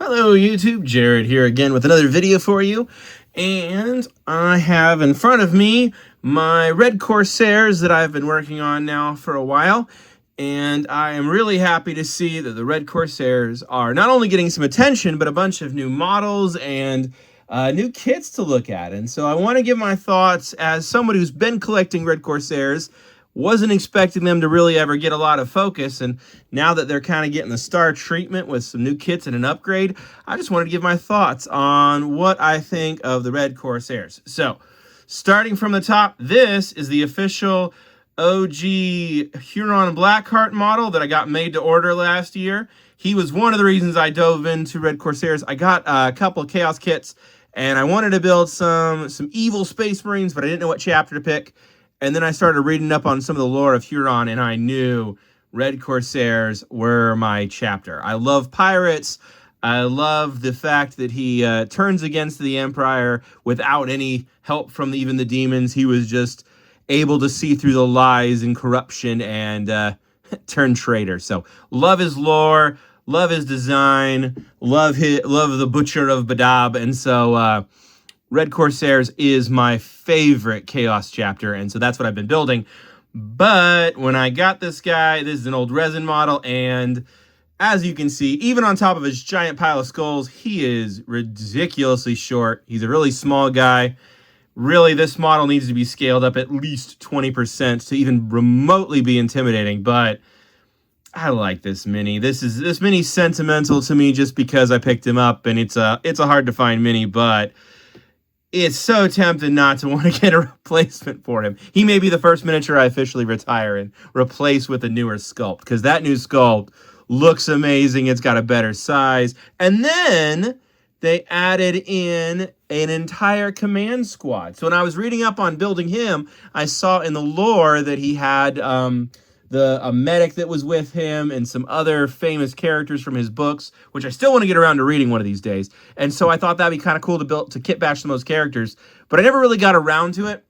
Hello YouTube, Jared here again with another video for you, and I have in front of me my Red Corsairs that I've been working on now for a while, and I am really happy to see that the Red Corsairs are not only getting some attention, but a bunch of new models and new kits to look at. And so I want to give my thoughts as somebody who's been collecting Red Corsairs. Wasn't expecting them to really ever get a lot of focus, and now that they're kind of getting the star treatment with some new kits and an upgrade, I just wanted to give my thoughts on what I think of the Red Corsairs. So, starting from the top, this is the official OG Huron Blackheart model that I got made to order last year. He was one of the reasons I dove into Red Corsairs. I got a couple of Chaos kits, and I wanted to build some evil Space Marines, but I didn't know what chapter to pick. And then I started reading up on some of the lore of Huron, and I knew Red Corsairs were my chapter. I love pirates. I love the fact that he turns against the Empire without any help from even the demons. He was just able to see through the lies and corruption and turn traitor. So love his lore, love his design, love the Butcher of Badab, and so Red Corsairs is my favorite Chaos chapter, and so that's what I've been building. But when I got this guy, this is an old resin model, and as you can see, even on top of his giant pile of skulls, he is ridiculously short. He's a really small guy. Really, this model needs to be scaled up at least 20% to even remotely be intimidating, but I like this mini. This mini's sentimental to me just because I picked him up, and it's a hard to find mini, but it's so tempting not to want to get a replacement for him. He may be the first miniature I officially retire and replace with a newer sculpt, because that new sculpt looks amazing. It's got a better size. And then they added in an entire command squad. So when I was reading up on building him, I saw in the lore that he had a medic that was with him and some other famous characters from his books, which I still want to get around to reading one of these days. And so I thought that'd be kind of cool to kitbash some of those characters, but I never really got around to it.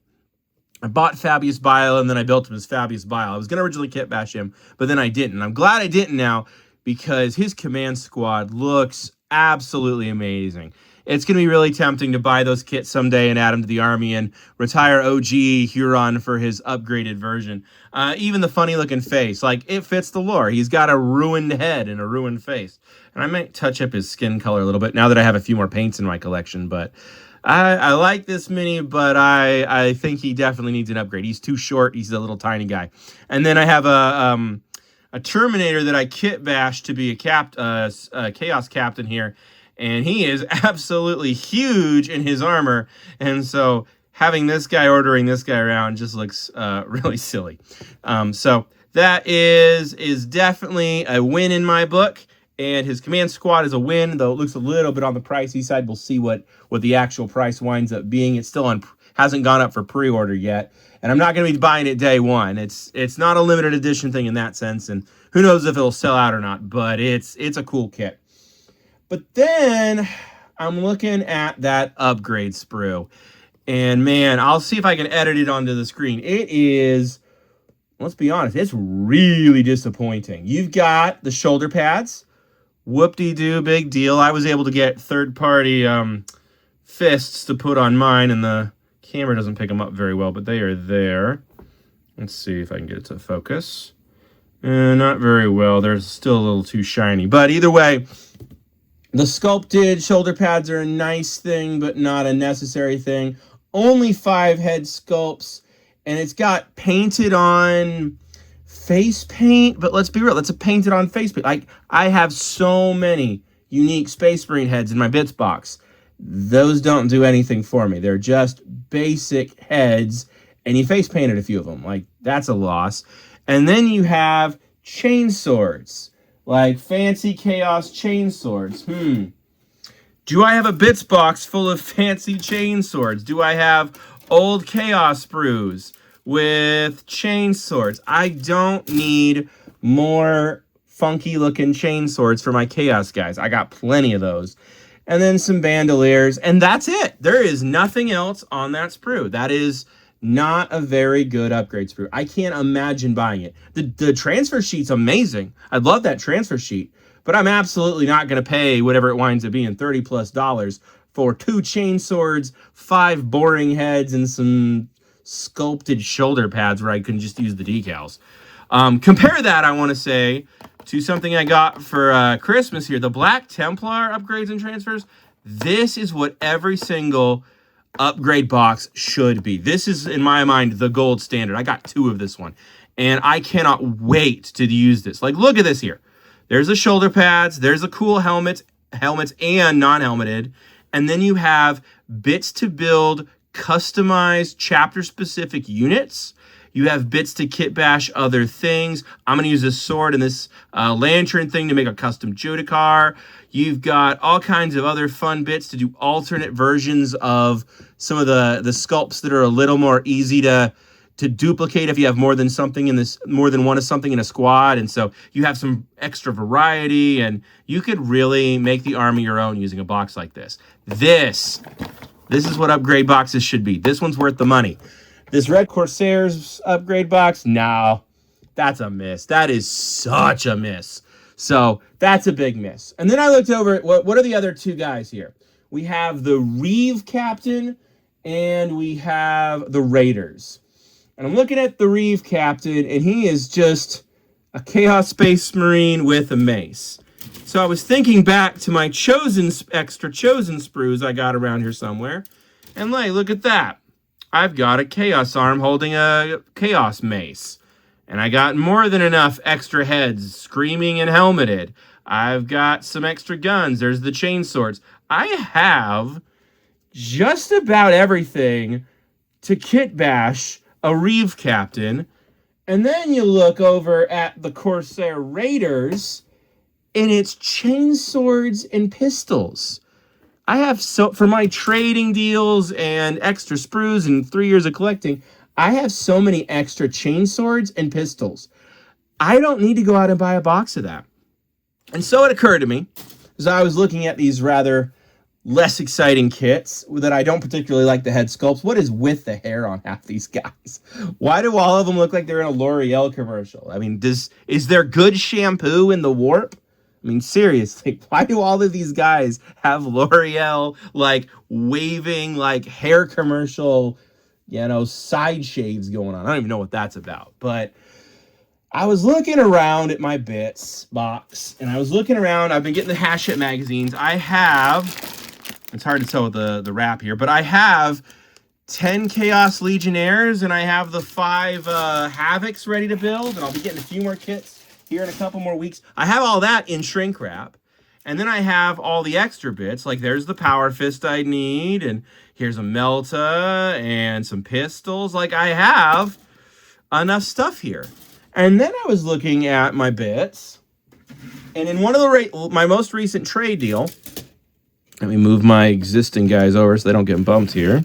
I bought Fabius Bile, and then I built him as Fabius Bile. I was going to originally kitbash him, but then I didn't. I'm glad I didn't now, because his command squad looks absolutely amazing. It's going to be really tempting to buy those kits someday and add them to the army and retire OG Huron for his upgraded version. Even the funny-looking face, like, it fits the lore. He's got a ruined head and a ruined face. And I might touch up his skin color a little bit now that I have a few more paints in my collection. But I like this mini, but I think he definitely needs an upgrade. He's too short. He's a little tiny guy. And then I have a Terminator that I kitbashed to be a Chaos Captain here. And he is absolutely huge in his armor, and so having this guy ordering this guy around just looks really silly. So that is definitely a win in my book, and his command squad is a win, though it looks a little bit on the pricey side. We'll see what the actual price winds up being. It's still hasn't gone up for pre-order yet, and I'm not going to be buying it day one. It's not a limited edition thing in that sense, and who knows if it'll sell out or not, but it's a cool kit. But then I'm looking at that upgrade sprue, and man, I'll see if I can edit it onto the screen. It is, let's be honest, it's really disappointing. You've got the shoulder pads. Whoop-de-doo, big deal. I was able to get third-party fists to put on mine, and the camera doesn't pick them up very well, but they are there. Let's see if I can get it to focus. Not very well. They're still a little too shiny, but either way, the sculpted shoulder pads are a nice thing, but not a necessary thing. Only 5 head sculpts, and it's got painted on face paint, but let's be real, it's a painted on face paint. Like, I have so many unique Space Marine heads in my bits box. Those don't do anything for me. They're just basic heads, and you face painted a few of them. Like, that's a loss. And then you have chain swords. Like fancy Chaos chain swords. Do I have a bits box full of fancy chain swords? Do I have old Chaos sprues with chain swords? I don't need more funky looking chain swords for my Chaos guys. I got plenty of those. And then some bandoliers, and that's it. There is nothing else on that sprue. That is not a very good upgrade sprue. I can't imagine buying it. The transfer sheet's amazing. I love that transfer sheet. But I'm absolutely not going to pay whatever it winds up being, $30+ for 2 chain swords, 5 boring heads, and some sculpted shoulder pads where I can just use the decals. Compare that, I want to say, to something I got for Christmas here. The Black Templar upgrades and transfers. This is what every single upgrade box should be. This is, in my mind, the gold standard. I got 2 of this one, and I cannot wait to use this. Like, look at this here. There's the shoulder pads. There's the cool helmets and non-helmeted. And then you have bits to build customized chapter-specific units. You have bits to kitbash other things. I'm going to use this sword and this lantern thing to make a custom Judicar. You've got all kinds of other fun bits to do alternate versions of some of the sculpts that are a little more easy to duplicate if you have more than one of something in a squad. And so you have some extra variety, and you could really make the army your own using a box like this. This is what upgrade boxes should be. This one's worth the money. This Red Corsairs upgrade box, no, that's a miss. That is such a miss. So that's a big miss. And then I looked over at what are the other 2 guys here? We have the Reeve Captain and we have the Raiders. And I'm looking at the Reeve Captain, and he is just a Chaos Space Marine with a mace. So I was thinking back to my extra chosen sprues I got around here somewhere. And like, look at that. I've got a Chaos Arm holding a Chaos Mace. And I got more than enough extra heads, screaming and helmeted. I've got some extra guns. There's the chain swords. I have just about everything to kitbash a Reeve Captain. And then you look over at the Corsair Raiders, and it's chain swords and pistols. I have for my trading deals and extra sprues and 3 years of collecting, I have so many extra chain swords and pistols. I don't need to go out and buy a box of that. And so it occurred to me, as I was looking at these rather less exciting kits that I don't particularly like the head sculpts. What is with the hair on half these guys? Why do all of them look like they're in a L'Oreal commercial? I mean, is there good shampoo in the warp? I mean, seriously, why do all of these guys have L'Oreal, like, waving, like, hair commercial, side shaves going on? I don't even know what that's about. But I was looking around at my bits box, and I was looking around. I've been getting the Hachette magazines. I have, it's hard to tell with the wrap here, but I have 10 Chaos Legionnaires, and I have the 5 Havocs ready to build, and I'll be getting a few more kits here in a couple more weeks. I have all that in shrink wrap. And then I have all the extra bits, like there's the Power Fist I need, and here's a Melta and some pistols. Like, I have enough stuff here. And then I was looking at my bits, and in one of my most recent trade deal, let me move my existing guys over so they don't get bumped here.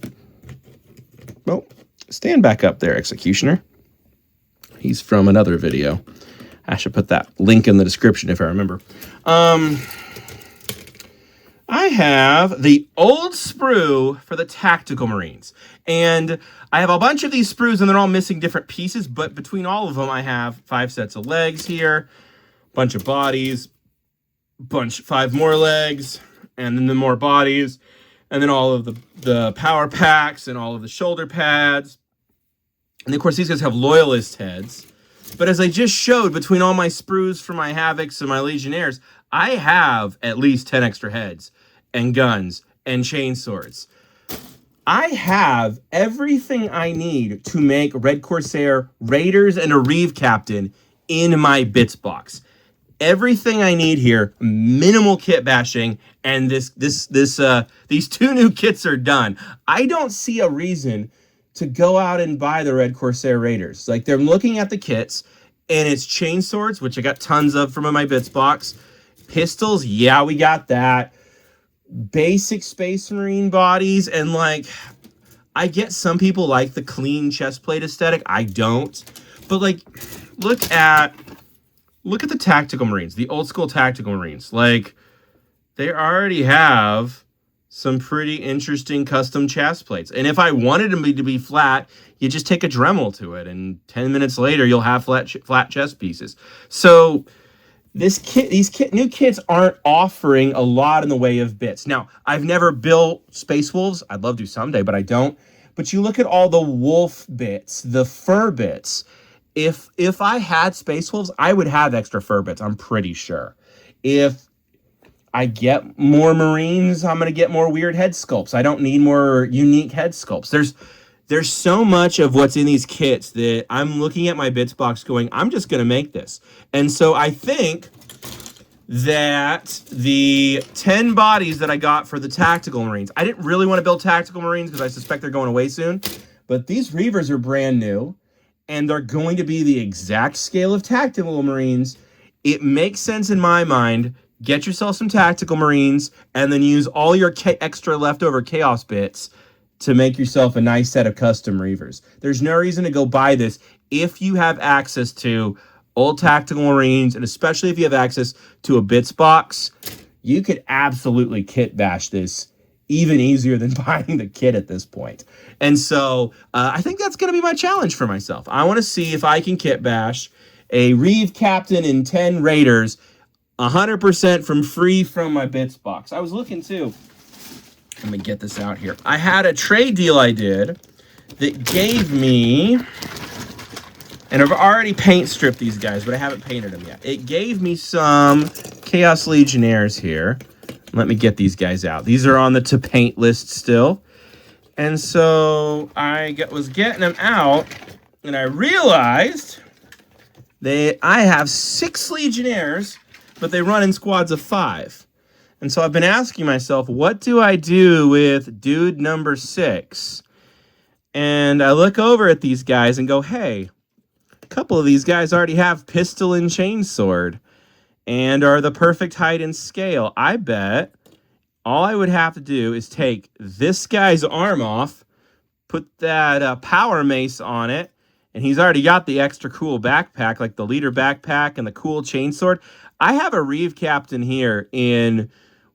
Well, stand back up there, Executioner. He's from another video. I should put that link in the description if I remember. I have the old sprue for the Tactical Marines. And I have a bunch of these sprues, and they're all missing different pieces. But between all of them, I have 5 sets of legs here, bunch of bodies, 5 more legs, and then more bodies, and then all of the power packs and all of the shoulder pads. And of course, these guys have Loyalist heads. But as I just showed, between all my sprues for my Havocs and my Legionnaires, I have at least 10 extra heads and guns and chain swords. I have everything I need to make Red Corsair Raiders and a Reeve Captain in my bits box. Everything I need here, minimal kit bashing, and these 2 new kits are done. I don't see a reason to go out and buy the Red Corsair Raiders. Like, they're looking at the kits, and it's chain swords, which I got tons of from in my bits box. Pistols, yeah, we got that. Basic Space Marine bodies, and like, I get some people like the clean chestplate aesthetic. I don't. But like, look at the Tactical Marines, the old school Tactical Marines. Like, they already have some pretty interesting custom chest plates. And if I wanted them to be flat, you just take a Dremel to it, and 10 minutes later, you'll have flat chest pieces. So These new kits aren't offering a lot in the way of bits. Now, I've never built Space Wolves. I'd love to someday, but I don't. But you look at all the wolf bits, the fur bits. If I had Space Wolves, I would have extra fur bits, I'm pretty sure. If I get more Marines, I'm going to get more weird head sculpts. I don't need more unique head sculpts. There's so much of what's in these kits that I'm looking at my bits box going, I'm just going to make this. And so I think that the 10 bodies that I got for the Tactical Marines, I didn't really want to build Tactical Marines because I suspect they're going away soon, but these Reavers are brand new, and they're going to be the exact scale of Tactical Marines. It makes sense in my mind. Get yourself some Tactical Marines, and then use all your extra leftover Chaos bits to make yourself a nice set of custom Reavers. There's no reason to go buy this if you have access to old Tactical Marines, and especially if you have access to a bits box. You could absolutely kit bash this even easier than buying the kit at this point. And so I think that's going to be my challenge for myself. I want to see if I can kit bash a Reeve Captain and 10 Raiders 100% from my bits box. I was looking too. Let me get this out here. I had a trade deal I did that gave me, and I've already paint stripped these guys, but I haven't painted them yet. It gave me some Chaos Legionnaires here. Let me get these guys out. These are on the to paint list still. And so I was getting them out, and I realized that I have 6 Legionnaires, but they run in squads of 5. And so I've been asking myself, what do I do with dude number 6? And I look over at these guys and go, hey, a couple of these guys already have pistol and chainsword and are the perfect height and scale. I bet all I would have to do is take this guy's arm off, put that power mace on it, and he's already got the extra cool backpack, like the leader backpack and the cool chainsword. I have a Reeve Captain here in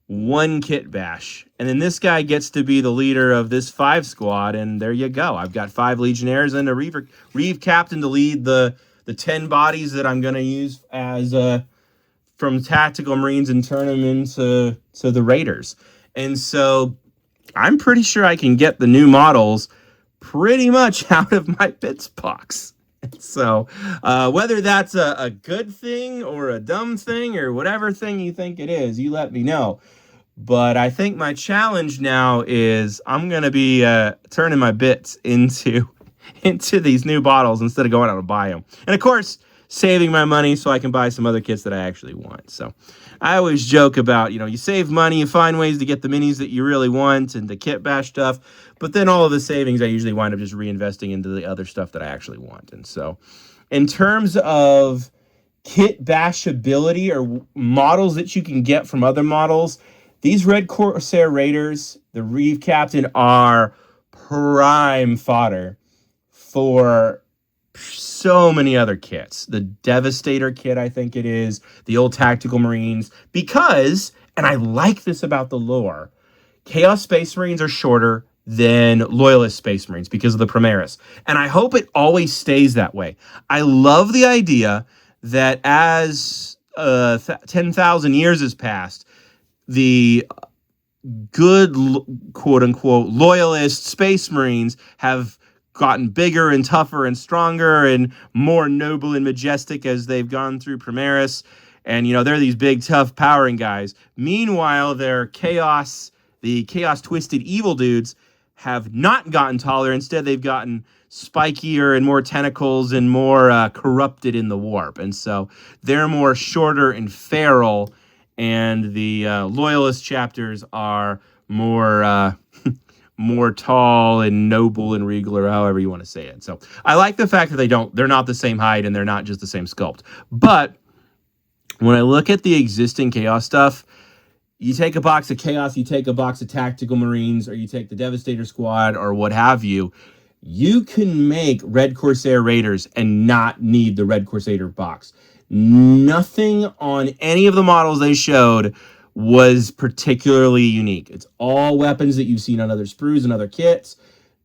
1 kit bash, and then this guy gets to be the leader of this 5 squad, and there you go. I've got 5 Legionnaires and a Reeve Captain to lead the 10 bodies that I'm going to use as from Tactical Marines and turn them into the Raiders. And so I'm pretty sure I can get the new models pretty much out of my bits box. So whether that's a good thing or a dumb thing or whatever thing you think it is, you let me know. But I think my challenge now is I'm going to be turning my bits into these new bottles instead of going out and buy them. And of course, saving my money so I can buy some other kits that I actually want. So I always joke about, you save money, you find ways to get the minis that you really want and the kit bash stuff. But then all of the savings, I usually wind up just reinvesting into the other stuff that I actually want. And so in terms of kit bashability or models that you can get from other models, these Red Corsair Raiders, the Reeve Captain, are prime fodder for so many other kits. The Devastator kit, I think it is, the old Tactical Marines, because, and I like this about the lore, Chaos Space Marines are shorter than Loyalist Space Marines because of the Primaris. And I hope it always stays that way. I love the idea that as 10,000 years has passed, the good, quote-unquote, Loyalist Space Marines have gotten bigger and tougher and stronger and more noble and majestic as they've gone through Primaris. And, they're these big, tough, powering guys. Meanwhile, the Chaos Twisted Evil dudes have not gotten taller. Instead, they've gotten spikier and more tentacles and more corrupted in the warp. And so they're more shorter and feral. And the Loyalist chapters are more more tall and noble and regal, or however you want to say it. So I like the fact that they're not the same height and they're not just the same sculpt. But when I look at the existing Chaos stuff, you take a box of Chaos, you take a box of Tactical Marines, or you take the Devastator Squad or what have you, you can make Red Corsair Raiders and not need the Red Corsair box. Nothing on any of the models they showed was particularly unique. It's all weapons that you've seen on other sprues and other kits.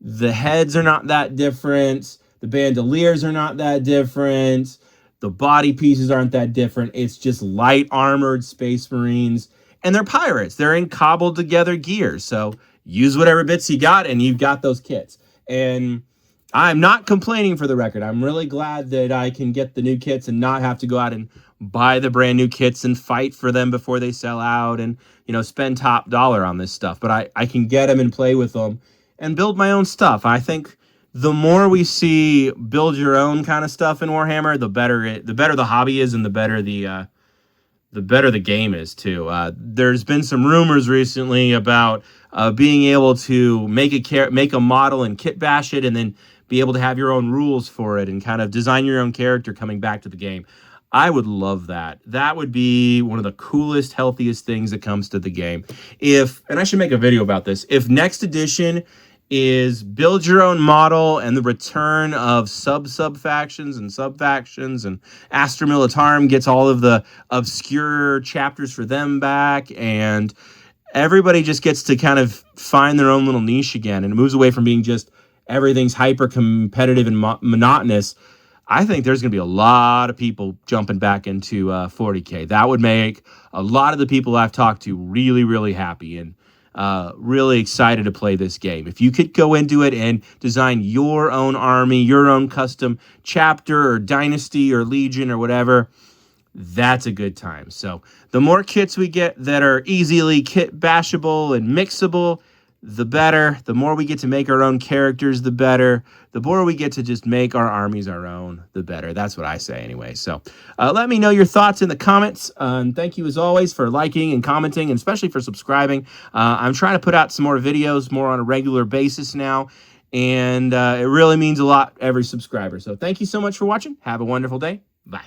The heads are not that different. The bandoliers are not that different. The body pieces aren't that different. It's just light armored Space Marines, and they're pirates. They're in cobbled together gear. So use whatever bits you got, and you've got those kits. And I'm not complaining, for the record. I'm really glad that I can get the new kits and not have to go out and buy the brand new kits and fight for them before they sell out and, you know, spend top dollar on this stuff. But I can get them and play with them and build my own stuff. I think the more we see build your own kind of stuff in Warhammer, the better the hobby is, and the better the game is too. There's been some rumors recently about being able to make a model and kitbash it, and then be able to have your own rules for it and kind of design your own character coming back to the game. I would love that. That would be one of the coolest, healthiest things that comes to the game. And I should make a video about this, if next edition is build your own model and the return of sub-factions and sub-factions, and Astra Militarum gets all of the obscure chapters for them back, and everybody just gets to kind of find their own little niche again, and it moves away from being just everything's hyper competitive and monotonous. I think there's going to be a lot of people jumping back into 40K. That would make a lot of the people I've talked to really, really happy and really excited to play this game. If you could go into it and design your own army, your own custom chapter or dynasty or legion or whatever, that's a good time. So the more kits we get that are easily kit bashable and mixable, the better. The more we get to make our own characters, the better. The more we get to just make our armies our own, the better. That's what I say anyway. So let me know your thoughts in the comments. And thank you as always for liking and commenting, and especially for subscribing. I'm trying to put out some more videos more on a regular basis now, and it really means a lot, every subscriber. So thank you so much for watching. Have a wonderful day. Bye.